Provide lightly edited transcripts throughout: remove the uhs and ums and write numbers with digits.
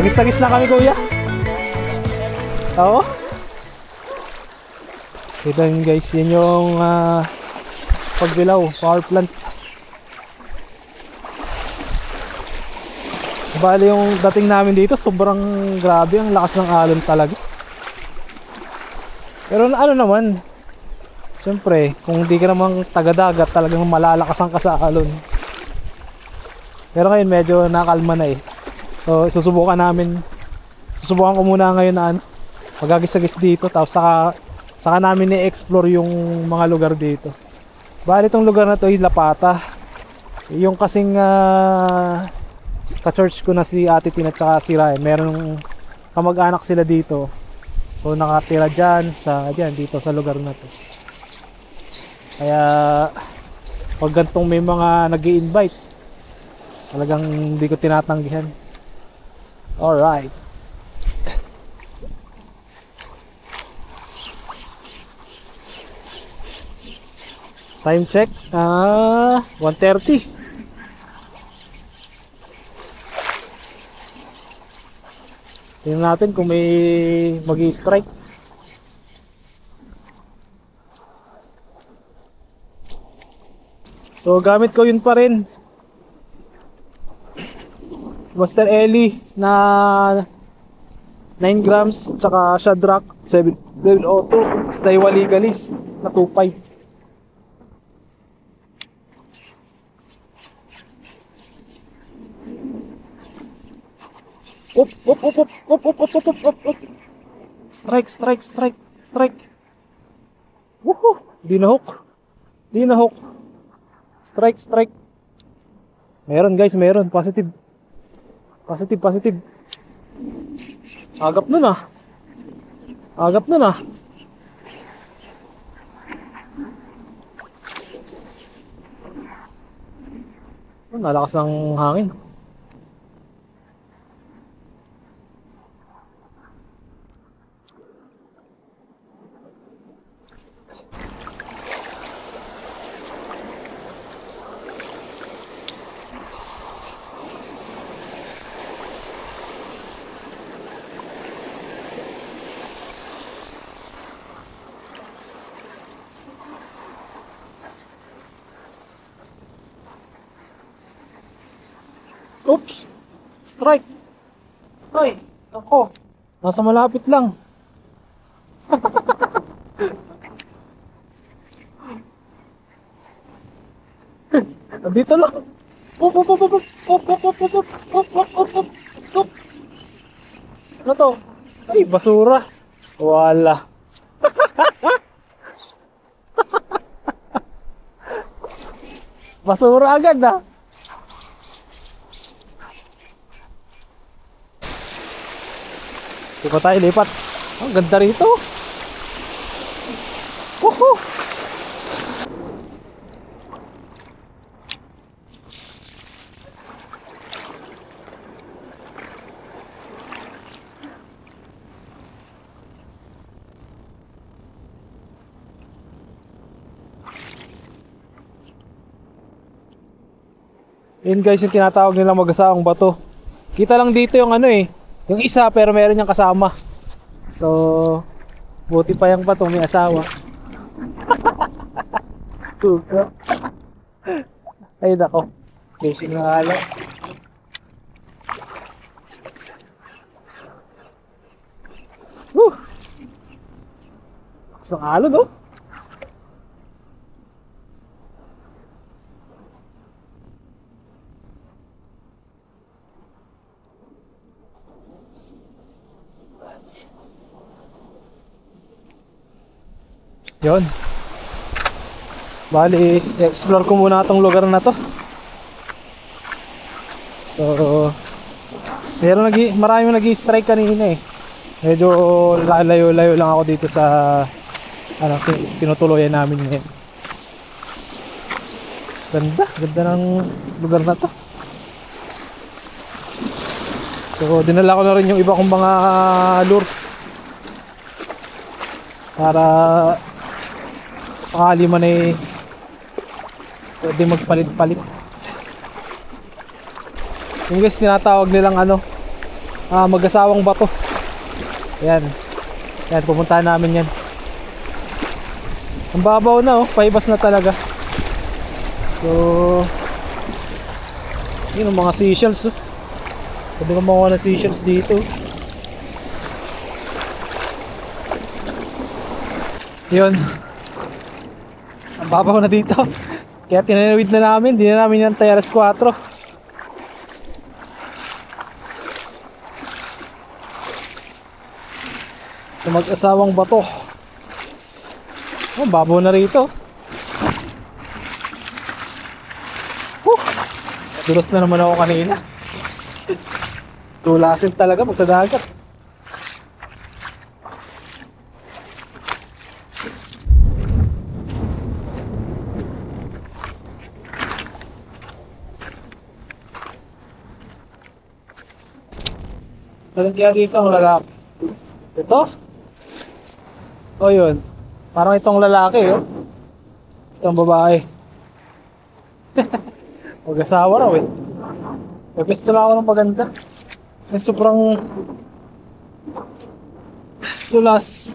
Magis-sagis na kami, kuya. Oo. Kita nyo guys, yan yung Pagbilao power plant. Bali yung dating namin dito, sobrang grabe, ang lakas ng alon talaga. Pero ano naman, siyempre kung hindi ka namang taga-dagat, talagang malalakasan ka sa alon. Pero ngayon medyo nakalma na eh. So susubukan ko muna ngayon na ano, magagis-agis dito, tapos saka namin i-explore yung mga lugar dito. Bali itong lugar na to ay Lapata. Yung kasing ka-church ko na si Ate Tina at saka si Ryan, merong kamag-anak sila dito. So nakatira dyan, dito sa lugar na to. Kaya pag gantong may mga nag-i-invite, talagang hindi ko tinatanggihan. Alright. Time check, 1:30. Tingnan natin kung may magi-strike. So gamit ko yun pa rin, Master Ellie na 9 grams, tsaka Shadrack 702, Daiwa Legalist na 2.5. Up. Strike. Woohoo! Di na hook. Strike. Meron guys, meron. Positive. Agap nun ah. Nalakas ng hangin. Oops! Strike! Ay! Ako! Nasa malapit lang. Dito lang. Ano to? Ay, basura. Wala. Basura agad ah. Di pa tayo lipat. Ang ganda rito. Woohoo! Yun guys, yung tinatawag nilang mag-asawang bato. Kita lang dito yung ano eh, yung isa, pero meron niyang kasama. So buti pa yung bato may asawa. Tuka. Ay nako, fishing na nga lang. Isang alon oh. Yun. Bali, explore ko muna itong lugar na to. So, maraming nag-i-strike kanina eh. Medyo layo-layo lang ako dito sa tinutuluyan namin ngayon. Ganda ng lugar na to. So, dinala ko na rin yung iba kong mga lure para sakali man eh pwede magpalit-palit. Yung guys, tinatawag nilang mag-asawang bato. Yan. Yan, pupuntahan namin yan. Ang babaw na, oh, paibas na talaga. So, yun ang mga seashells, oh. Pwede ka makuha ng seashells dito. Yun. Ang babaw na dito. Kaya tinanawid na namin. Di na namin yung Teres 4. Sa mag-asawang bato. Oh, babaw na rito. Dulas na naman ako kanina. Tulasin talaga pag sa dagat. Anong kaya dito ang lalaki? Ito? O yun. Parang itong lalaki, oh. Itong babae. Mag-asawa raw, eh. Pwesto na ako ng maganda. May sobrang tulas.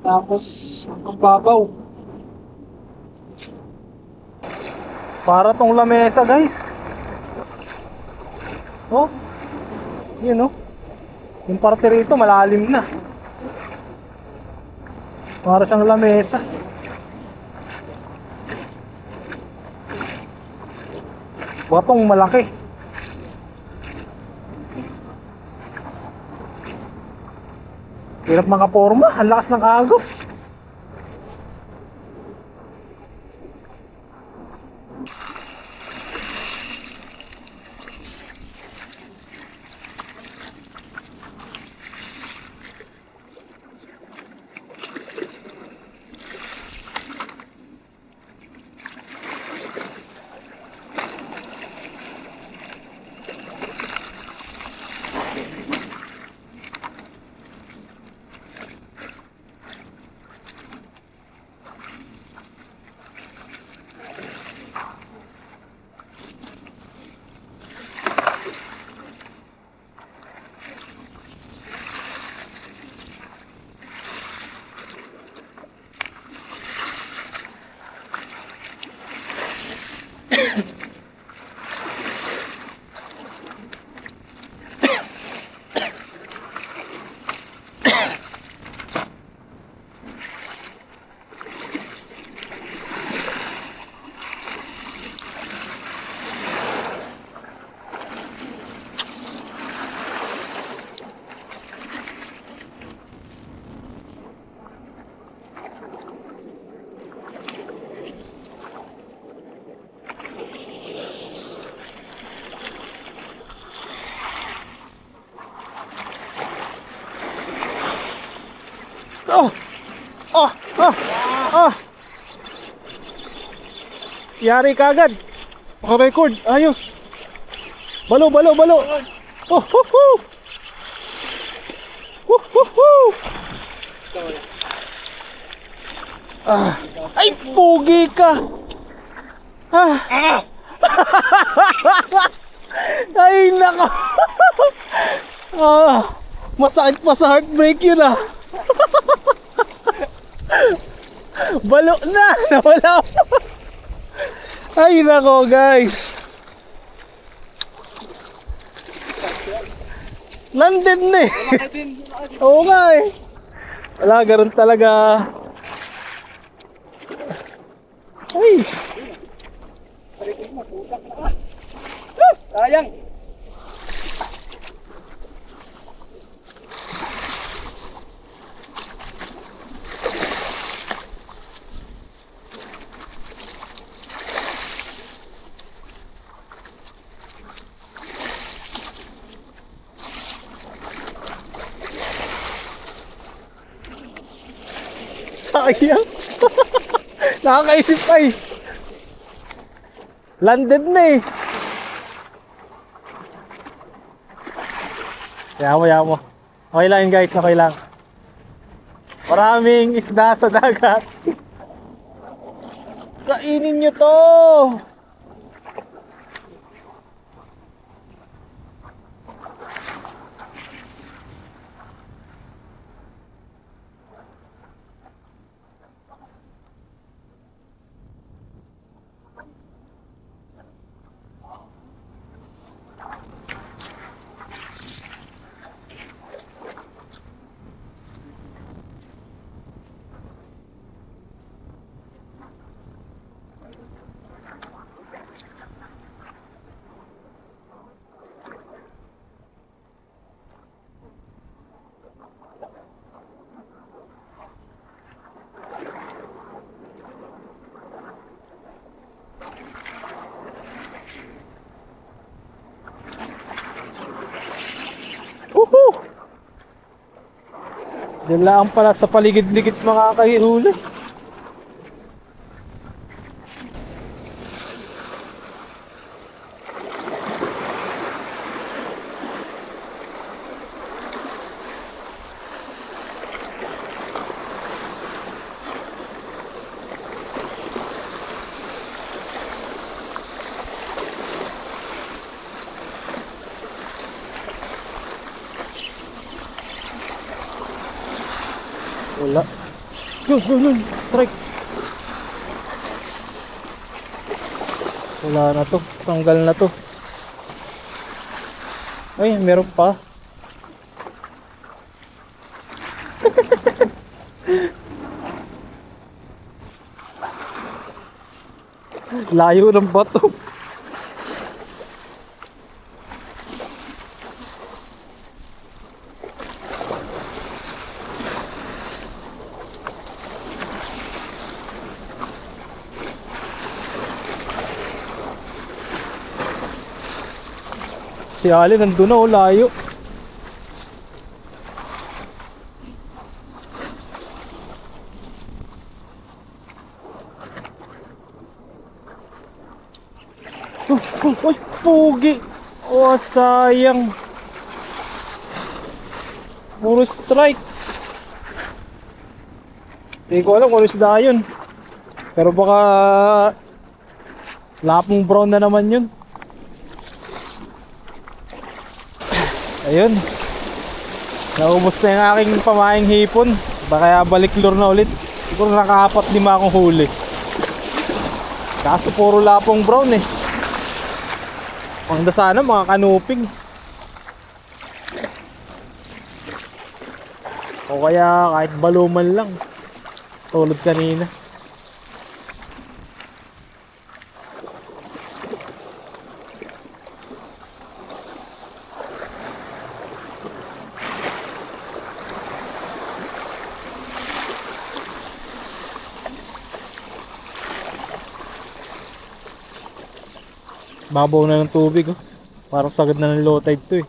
Tapos ang babaw. Para tong lamesa, guys. Oh. Yun, oh. Yung parte rito malalim na. Para siyang lamesa. Batong malaki. Hirap makaporma, ang lakas ng agos. Oh! Oh! Oh! Oh! Yari kagad. Naka-record. Ayos. Balo, balo, balo. Oh! Hoo! Hoo! Hoo! Hoo! Hoo! Ah! Ay, pugi ka! Ah! Ay, nako! Ah! Masakit pa sa heartbreak yun, ah! Balo na! Nawala pa! Ay nako guys! Landed na eh! Oo nga eh! Wala, ganun talaga! Ay! Sayang! Sayang! Nakakaisip pa eh! Landed na eh! Yaman mo. Okay lang yun guys, okay lang. Maraming isda sa dagat. Kainin nyo to! Woohoo! Diyan lang pala sa paligid-ligid makakahihuli. Wala. Yun. Strike. Wala na to. Tanggal na to. Ay, meron pa. Layo ng bato. Si Ali nandun na, layo. Uy, pugi. Oh, sayang. Puro strike. Hindi ko alam kung ano isda yun. Pero baka lapong brown na naman yun. Ayun. Naubos na yung aking pamaing hipon. Baka balik lure na ulit. Siguro nakaapat 5 akong huli. Kaso puro lapong brown eh. Pangda sana mga kanuping. O kaya kahit baluman lang. Tulad kanina. Babaw na ng tubig oh. Parang sagad na ng low tide to eh.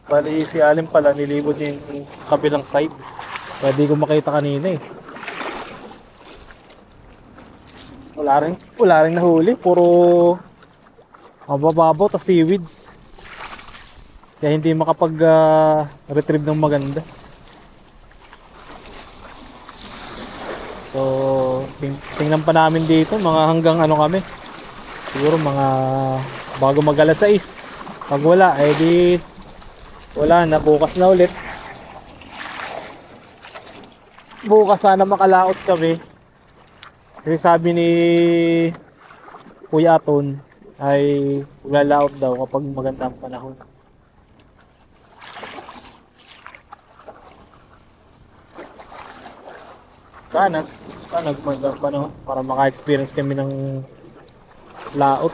Bali si Alin pala nilibot yung kabilang side. Kaya di ko makita kanina eh. Wala rin nahuli. Puro mabababaw tas seaweeds. Kaya hindi makapag retrieve ng maganda. So tingnan pa namin dito mga hanggang ano kami. Siguro mga bago mag alas 6. Pag wala eh di wala na, bukas na ulit. Bukas sana makalaot kami. Kasi sabi ni Kuya Aton ay lalaot daw kapag maganda ang panahon. Sana gumanda ang panahon para maka-experience kami ng laot.